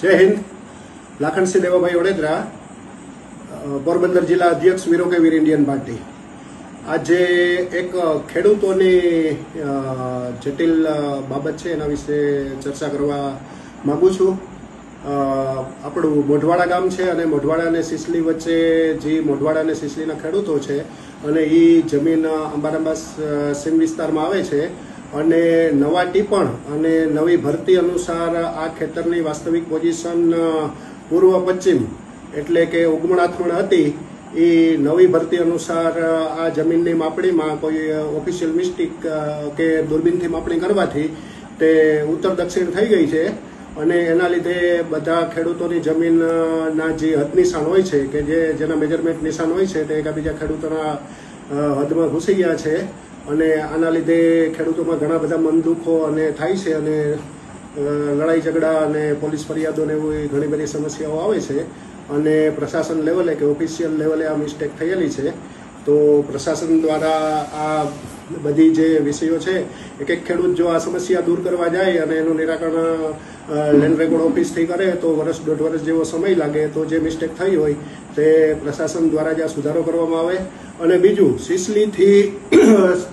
જય હિન્દ. લાખણસિંહ દેવાભાઈ ઓડેદરા, પોરબંદર જિલ્લા અધ્યક્ષ વીરો કે વીર ઇન્ડિયન પાર્ટી. આજે એક ખેડૂતોની જટિલ બાબત છે, એના વિશે ચર્ચા કરવા માંગુ છું. આપણું મોઢવાડા ગામ છે અને મોઢવાડા અને સિસલી વચ્ચે જે મોઢવાડા અને સિસલીના ખેડૂતો છે અને એ જમીન અંબારંબા સીમ વિસ્તારમાં આવે છે અને નવા ટીપણ અને નવી ભરતી અનુસાર આ ખેતરની વાસ્તવિક પોઝિશન પૂર્વ પશ્ચિમ એટલે કે ઉગમણાથમણ હતી. એ નવી ભરતી અનુસાર આ જમીનની માપણીમાં કોઈ ઓફિશિયલ મિસ્ટેક કે દૂરબીનથી માપણી કરવાથી તે ઉત્તર દક્ષિણ થઈ ગઈ છે અને એના લીધે બધા ખેડૂતોની જમીનના જે હદ નિશાન હોય છે કે જેના મેજરમેન્ટ નિશાન હોય છે તે એકબીજા ખેડૂતોના હદમાં ઘૂસી ગયા છે અને આના લીધે ખેડૂતોમાં ઘણા બધા મન દુઃખો અને થાય છે અને લડાઈ ઝઘડા અને પોલીસ ફરિયાદો ને એવી ઘણી બધી સમસ્યાઓ આવે છે અને પ્રશાસન લેવલે કે ઓફિશિયલ લેવલે આ મિસ્ટેક થયેલી છે. તો પ્રશાસન દ્વારા આ બધી જે વિષયો છે એક એક ખેડૂત જો આ સમસ્યા દૂર કરવા જાય અને એનું નિરાકરણ લેન્ડ રેકોર્ડ ઓફિસથી કરે તો વર્ષ દોઢ વર્ષ જેવો સમય લાગે. તો જે મિસ્ટેક થઈ હોય તે પ્રશાસન દ્વારા જ સુધારો કરવામાં આવે. અને બીજું, સિસલીથી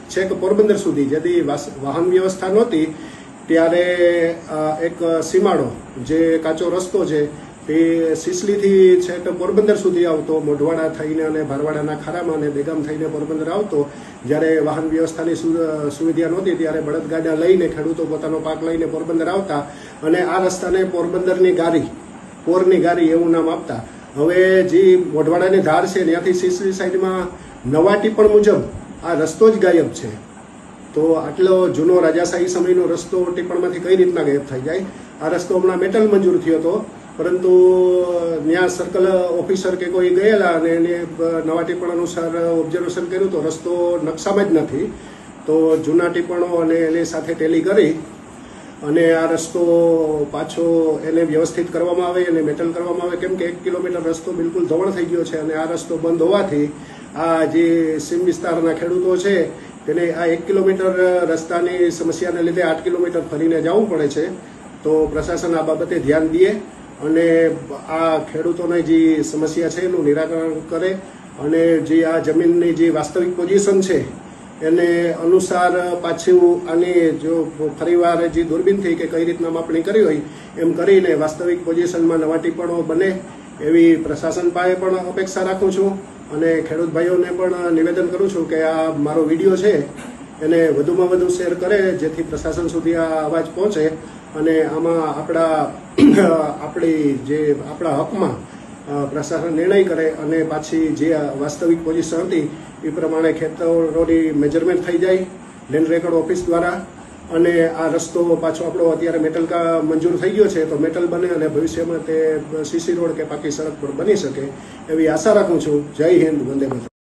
છેક પોરબંદર સુધી જેથી વાહન વ્યવસ્થા નહોતી ત્યારે એક સીમાડો જે કાચો રસ્તો છે તે સિસલીથી છેક પોરબંદર સુધી આવતો, મોઢવાડા થઈને અને ભારવાડાના ખારામાં અને બેગામ થઈને પોરબંદર આવતો. જ્યારે વાહન વ્યવસ્થાની સુવિધા નહોતી ત્યારે બળદગાડા લઈને ખેડૂતો પોતાનો પાક લઈને પોરબંદર આવતા અને આ રસ્તાને પોરની ગારી એવું નામ આપતા. હવે જે મોઢવાડાની ધાર છે ત્યાંથી સિસલી સાઈડમાં નવા ટીપણ મુજબ આ રસ્તો જ ગાયબ છે. તો આટલો જૂનો રાજાશાહી સમયનો રસ્તો ટીપણમાંથી કઈ રીતના ગાયબ થઈ જાય? આ રસ્તો હમણાં મેટલ મંજૂર થયો હતો, પરંતુ ત્યાં સર્કલ ઓફિસર કે કોઈ ગયેલા અને એને નવા ટીપણ અનુસાર ઓબ્ઝર્વેશન કર્યું તો રસ્તો નકશામાં જ નથી. તો જૂના ટીપણો અને એની સાથે ટેલી કરી અને આ રસ્તો પાછો એને વ્યવસ્થિત કરવામાં આવે અને મેટલ કરવામાં આવે. કેમ કે 1 કિલોમીટર રસ્તો બિલકુલ ધવળ થઈ ગયો છે અને આ રસ્તો બંધ હોવાથી આ જે સીમ વિસ્તારના ખેડૂતો છે તેને આ 1 કિલોમીટર રસ્તાની સમસ્યાને લીધે 8 કિલોમીટર ફરીને જવું પડે છે. તો પ્રશાસન આ બાબતે ધ્યાન દે અને આ ખેડૂતોની જે સમસ્યા છે એનું નિરાકરણ કરે અને જે આ જમીનની જે વાસ્તવિક પોઝિશન છે એને અનુસાર પાછું આની જો ફરીવાર જે દૂરબીનથી કે કઈ રીતના માપણી કરી હોય એમ કરીને વાસ્તવિક પોઝિશનમાં નવા ટીપણો બને એવી પ્રશાસન પાસે પણ અપેક્ષા રાખું છું. અને ખેડૂત ભાઈઓને પણ નિવેદન કરું છું કે આ મારો વિડીયો છે એને વધુમાં વધુ શેર કરે જેથી પ્રશાસન સુધી આ અવાજ પહોંચે અને આમાં આપણા હકમાં પ્રશાસન નિર્ણય કરે અને પાછી જે વાસ્તવિક પોઝિશન હતી એ પ્રમાણે ખેતરોની મેજરમેન્ટ થઈ જાય લેન્ડ રેકોર્ડ ઓફિસ દ્વારા. અને આ રસ્તો પાછો આપણો અત્યારે મેટલ મંજૂર થઈ ગયો છે તો મેટલ બને અને ભવિષ્યમાં તે સીસી રોડ કે પાકી સડક પર બની શકે એવી આશા રાખું છું. જય હિન્દ, વંદે માતરમ.